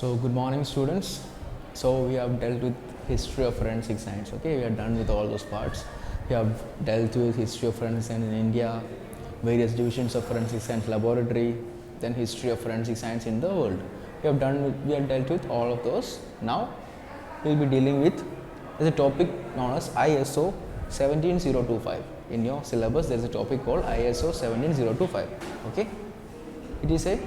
So good morning, students. So we have dealt with history of forensic science. Okay, we are done with all those parts. We have dealt with history of forensic science in India, various divisions of forensic science laboratory, then history of forensic science in the world. We have dealt with all of those. Now we will be dealing with there's a topic known as ISO 17025. In your syllabus, there is a topic called ISO 17025. Okay, it is a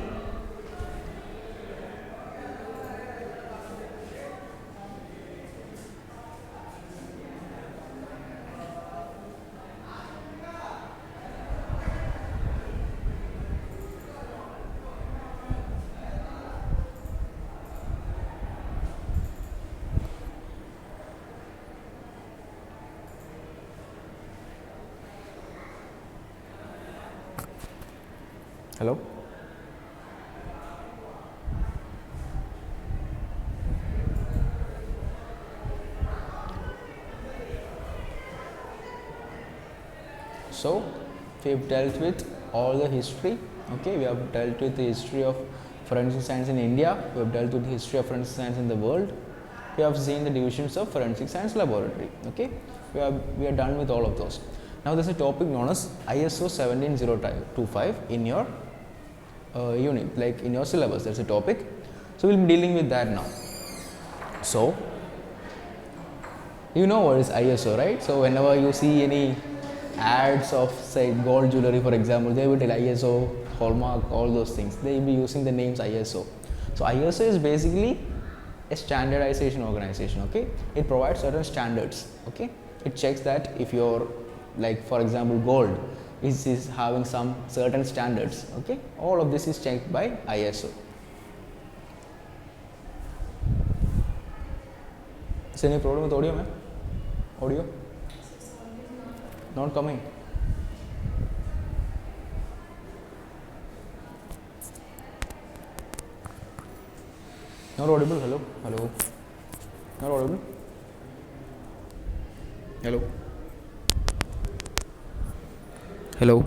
hello. So we've dealt with all the history. Okay, we have dealt with the history of forensic science in India. We have dealt with the history of forensic science in the world. We have seen the divisions of forensic science laboratory. Okay, we are done with all of those. Now there's a topic known as ISO 17025 in your unit, like in your syllabus. There's a topic. So we'll be dealing with that now. So you know what is ISO, right? So whenever you see any ads of say gold jewelry, for example, they will tell ISO, hallmark, all those things. They will be using the names ISO. So ISO is basically a standardization organization. Okay, it provides certain standards. Okay, it checks that if you're, like for example, gold is having some certain standards. Okay, all of this is checked by ISO. Is there any problem with audio, man? Audio not coming. Not audible. Hello. Not audible. Hello.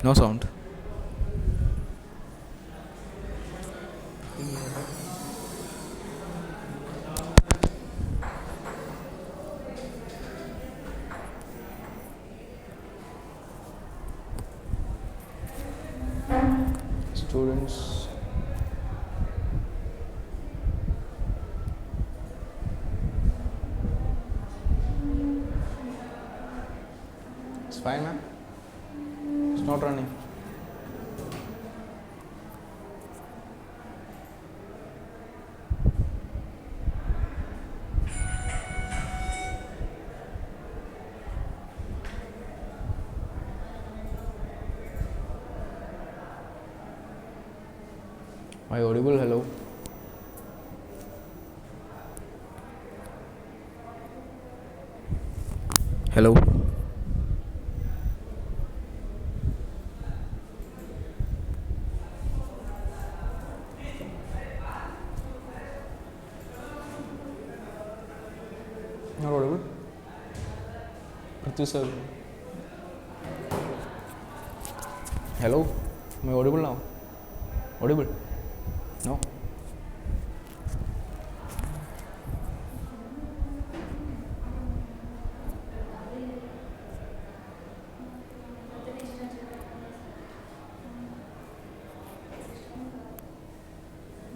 No sound. Students, it's fine, man. It's not running. Am I audible? Hello. Hello. Not audible. Prithvi sir. Hello. Am I audible now? Audible? No.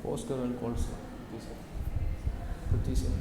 Post करो and call sir. Prithvi sir.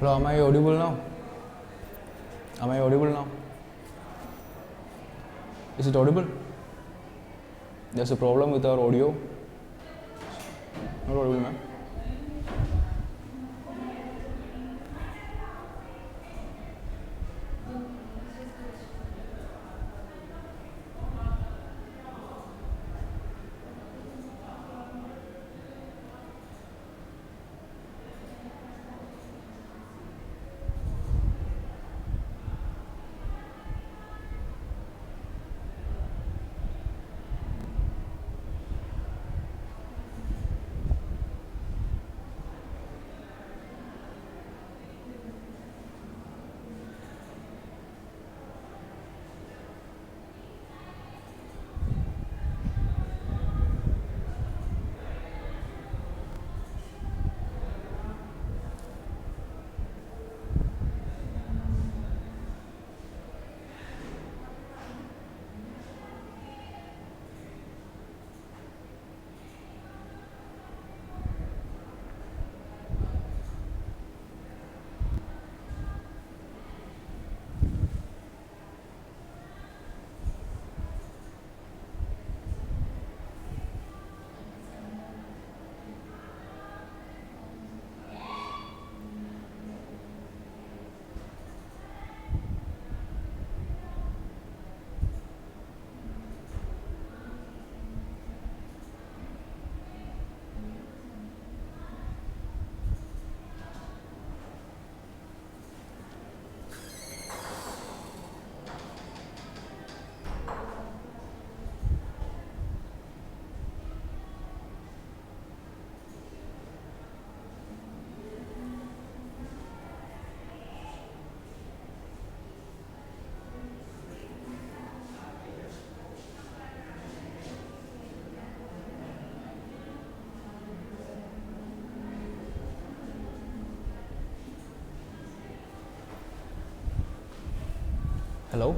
Hello, am I audible now? Am I audible now? Is it audible? There's a problem with our audio. Not audible, ma'am. Hello?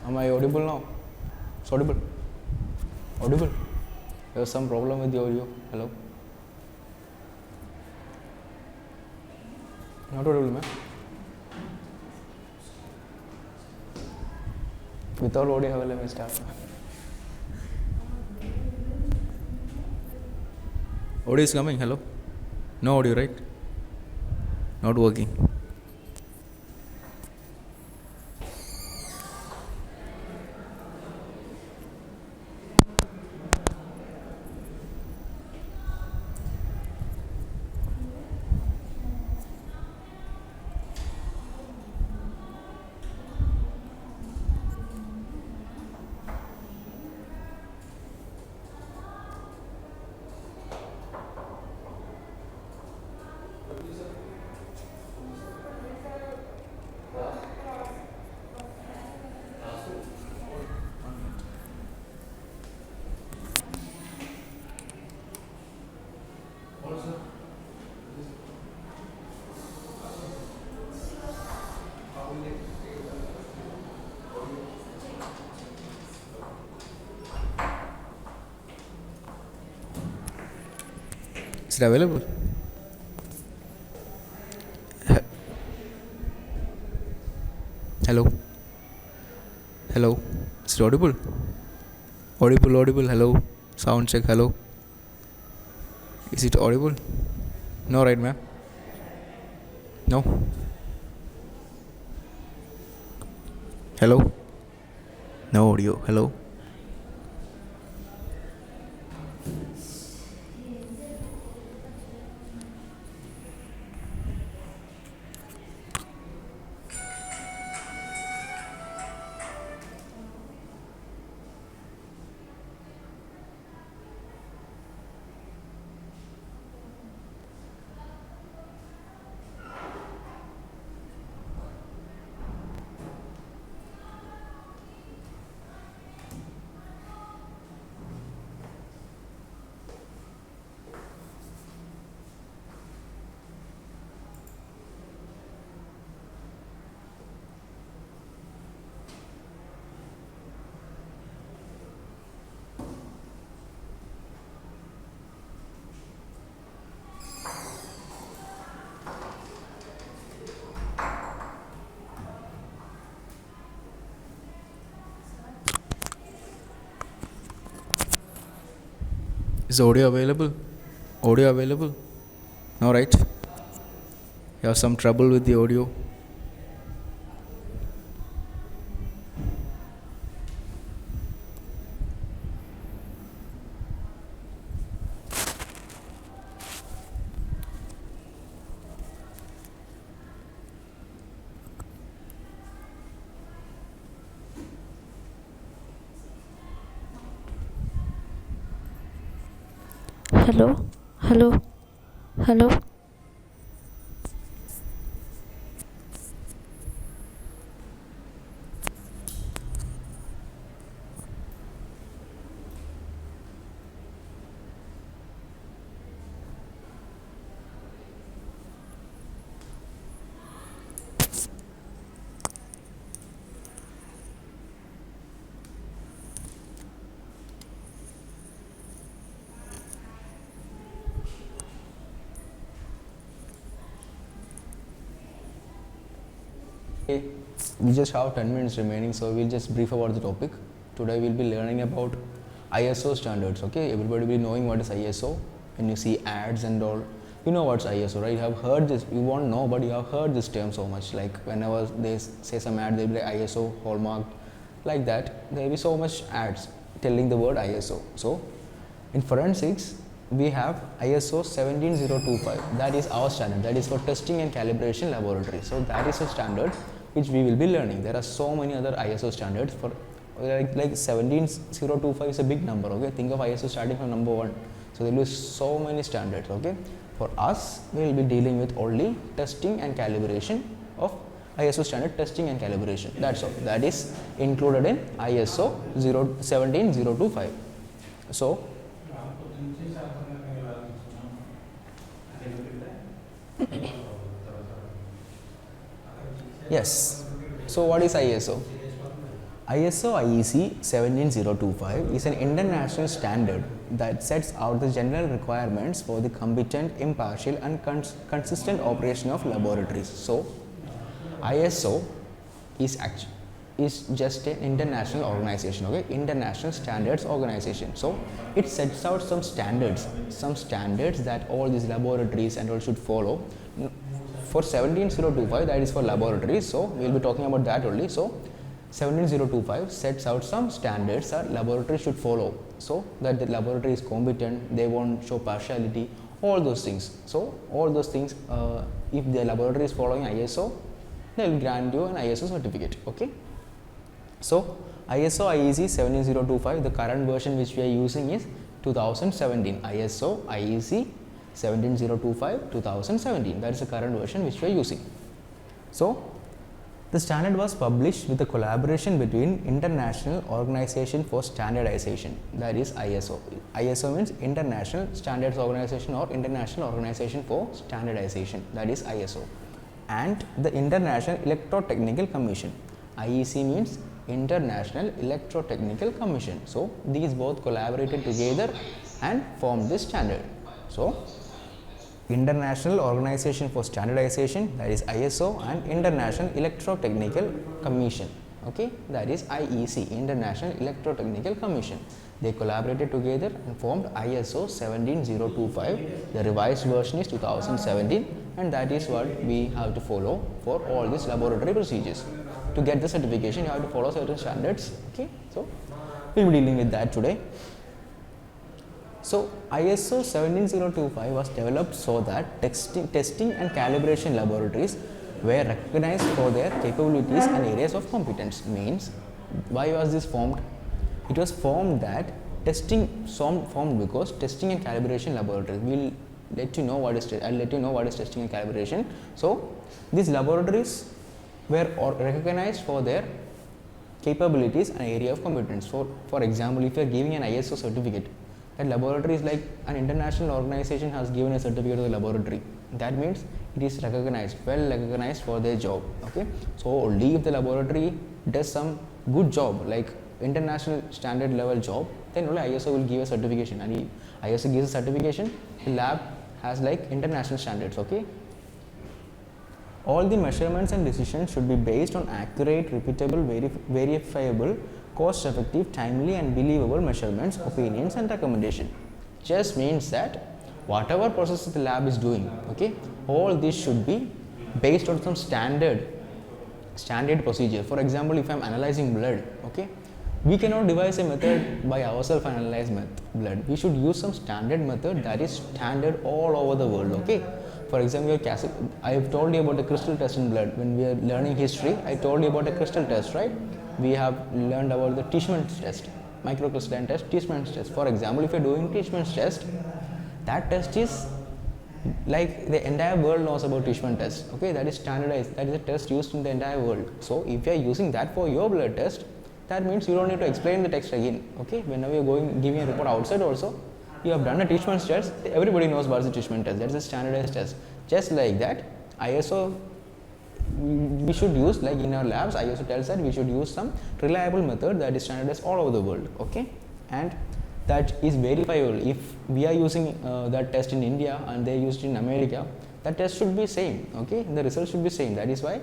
Am I audible now? It's audible. Audible. There's some problem with the audio. Hello? Not audible, ma'am. Without audio, how will I start? Audio is coming. Hello? No audio, right? Not working. Is it available? Hello? Hello? Is it audible? Audible, audible, hello? Sound check, hello? Is it audible? No, right, ma'am? No? Hello? No audio, hello? Is audio available? Audio available? No, right? You have some trouble with the audio? Hello, hello, hello. Okay, we just have 10 minutes remaining, so we'll just brief about the topic. Today we'll be learning about ISO standards. Okay, everybody will be knowing what is ISO. When you see ads and all, you know what's ISO, right? You have heard this, you won't know, but you have heard this term so much. Like whenever they say some ad, they'll be like ISO, Hallmark, like that. There'll be so much ads telling the word ISO. So in forensics, we have ISO 17025. That is our standard. That is for testing and calibration laboratory. So that is a standard which we will be learning. There are so many other ISO standards for like 17025 is a big number. Okay, think of ISO starting from number 1. So there will be so many standards. Okay, for us we will be dealing with only testing and calibration of ISO standard testing and calibration. That's all. That is included in ISO 17025. So yes. So what is ISO? ISO IEC 17025 is an international standard that sets out the general requirements for the competent, impartial and consistent operation of laboratories. So ISO is just an international organization, okay? International standards organization. So it sets out some standards that all these laboratories and all should follow. For 17025, that is for laboratories, so we will be talking about that only. So 17025 sets out some standards that laboratories should follow, so that the laboratory is competent, they won't show partiality, all those things. So all those things, if the laboratory is following ISO, they will grant you an ISO certificate. Okay. So ISO IEC 17025, the current version which we are using is 2017. ISO IEC 17025 2017. That is the current version which we are using. So the standard was published with a collaboration between International Organization for Standardization, that is ISO. ISO means International Standards Organization or International Organization for Standardization, that is ISO, and the International Electrotechnical Commission. IEC means International Electrotechnical Commission. So these both collaborated together and formed this standard. So International Organization for Standardization, that is ISO, and International Electrotechnical Commission, okay, that is IEC, International Electrotechnical Commission. They collaborated together and formed ISO 17025. The revised version is 2017, and that is what we have to follow for all these laboratory procedures. To get the certification, you have to follow certain standards. Okay, so we'll be dealing with that today. So ISO 17025 was developed so that testing and calibration laboratories were recognized for their capabilities and areas of competence. Means, why was this formed? It was formed that formed because testing and calibration laboratories. We'll let you know what is I'll let you know what is testing and calibration. So these laboratories were recognized for their capabilities and area of competence. For example, if you are giving an ISO certificate, that laboratory is like an international organization has given a certificate to the laboratory. That means it is recognized, well recognized for their job. Okay, so only if the laboratory does some good job, like international standard level job, then only ISO will give a certification. And if ISO gives a certification, the lab has like international standards. Okay, all the measurements and decisions should be based on accurate, repeatable, verifiable, cost-effective, timely and believable measurements, opinions and recommendation. just means that whatever process the lab is doing, okay, all this should be based on some standard procedure. For example, if I am analyzing blood, okay, we cannot devise a method by ourselves and analyze blood. We should use some standard method that is standard all over the world, okay. For example, I have told you about the crystal test in blood. When we are learning history, I told you about a crystal test, right? We have learned about the Tishman's test, microcrystalline test, Tishman's test. For example, if you are doing Tishman's test, that test is like the entire world knows about Tishman test, okay, that is standardized, that is a test used in the entire world. So if you are using that for your blood test, that means you don't need to explain the text again, okay. Whenever you are going giving a report outside also, you have done a Tishman's test, everybody knows what is the Tishman test, that is a standardized test. Just like that, ISO we should use, like in our labs, ISO tells that we should use some reliable method that is standardized all over the world, okay, and that is verifiable. If we are using that test in India and they used it in America, that test should be same, okay, the result should be same. That is why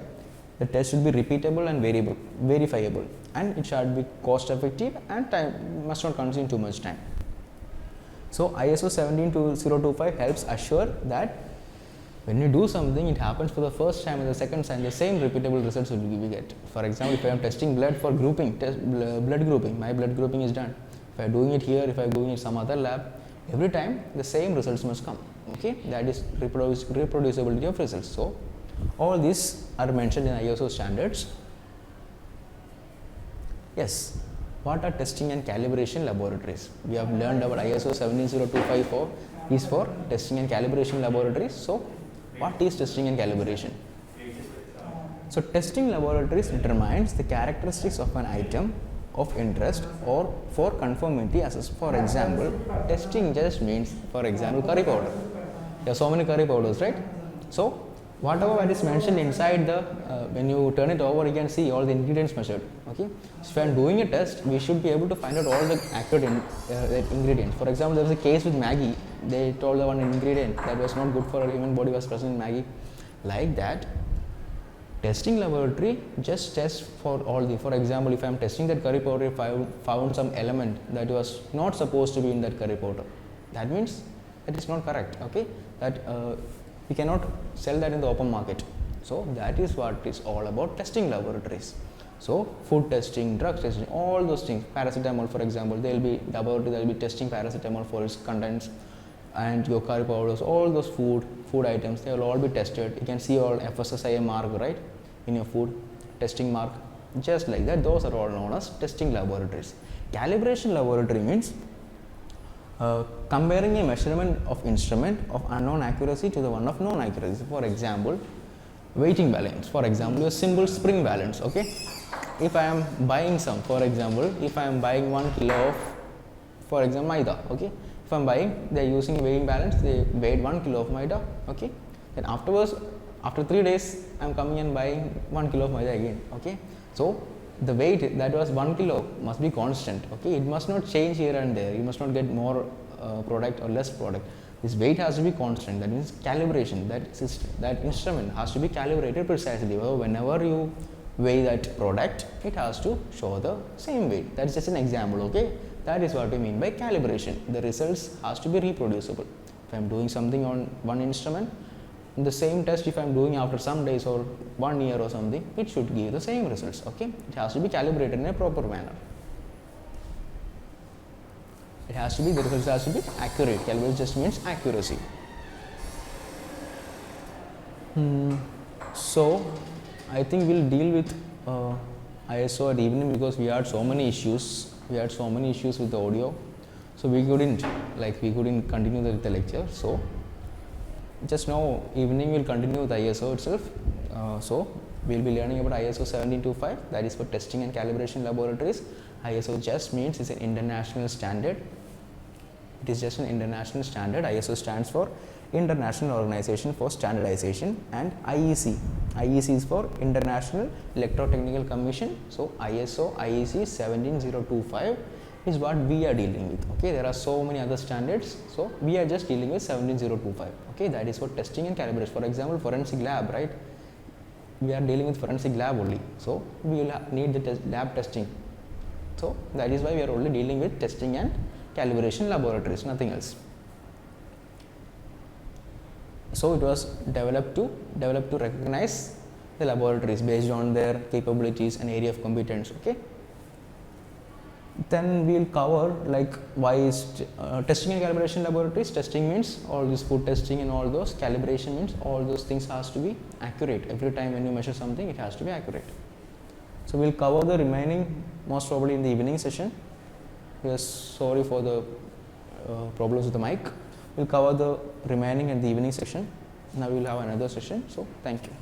the test should be repeatable and verifiable, and it should be cost effective and time must not consume too much time. So ISO 17025 helps assure that when you do something, it happens for the first time and the second time, the same repeatable results will be get. For example, if I am testing blood for grouping, blood grouping, my blood grouping is done. If I am doing it here, if I am doing it in some other lab, every time the same results must come, okay, that is reproducibility of results. So all these are mentioned in ISO standards. Yes, what are testing and calibration laboratories? We have learned about ISO 17025 is for testing and calibration laboratories. So what is testing and calibration? So testing laboratories determines the characteristics of an item of interest or for conformity assessment. For example, testing just means, for example, curry powder. There are so many curry powders, right? So whatever that is mentioned inside the when you turn it over, you can see all the ingredients measured, okay. So if I am doing a test, we should be able to find out all the accurate ingredients. For example, there was a case with Maggi. They told the one ingredient that was not good for our human body was present in Maggi. Like that, testing laboratory just tests for all the, for example, if I am testing that curry powder, if I found some element that was not supposed to be in that curry powder, that means that is not correct, okay, that we cannot sell that in the open market. So that is what is all about testing laboratories. So food testing, drug testing, all those things, paracetamol for example, they will be testing paracetamol for its contents, and your curry powders, all those food items, they will all be tested. You can see all FSSAI mark, right, in your food, testing mark, just like that. Those are all known as testing laboratories. Calibration laboratory means comparing a measurement of instrument of unknown accuracy to the one of known accuracy. For example, weighting balance, for example, your simple spring balance, okay. If I am buying some, for example, if I am buying 1 kilo of, for example, maida, okay, if I am buying, they are using weighing balance, they weighed 1 kilo of maida, okay, then afterwards, after 3 days, I am coming and buying 1 kilo of maida again, okay. So the weight that was 1 kilo must be constant, okay, it must not change here and there, you must not get more product or less product. This weight has to be constant, that means calibration, that instrument has to be calibrated precisely. Whenever you weigh that product, it has to show the same weight. That is just an example, okay. That is what we mean by calibration. The results has to be reproducible. If I am doing something on one instrument, in the same test, if I am doing after some days or 1 year or something, it should give the same results, okay. It has to be calibrated in a proper manner. It has to be, the results has to be accurate. Calibration just means accuracy. So I think we'll deal with ISO at evening because we had so many issues. With the audio, so we couldn't continue the lecture. So just now evening we'll continue with ISO itself. So we'll be learning about ISO 17025, that is for testing and calibration laboratories. ISO just means it's an international standard. It is just an international standard. ISO stands for International Organization for Standardization, and IEC is for International Electrotechnical Commission. So IEC 17025 is what we are dealing with, okay. There are so many other standards, so we are just dealing with 17025, okay. That is for testing and calibration. For example, forensic lab, right, we are dealing with forensic lab only, so we will need the lab testing. So that is why we are only dealing with testing and calibration laboratories, nothing else. So it was developed to recognize the laboratories based on their capabilities and area of competence. Okay. Then we'll cover like why is testing and calibration laboratories. Testing means all this food testing and all those. Calibration means all those things has to be accurate. Every time when you measure something, it has to be accurate. So we'll cover the remaining most probably in the evening session. We are sorry for the problems with the mic. We'll cover the remaining in the evening session. Now we'll have another session. So thank you.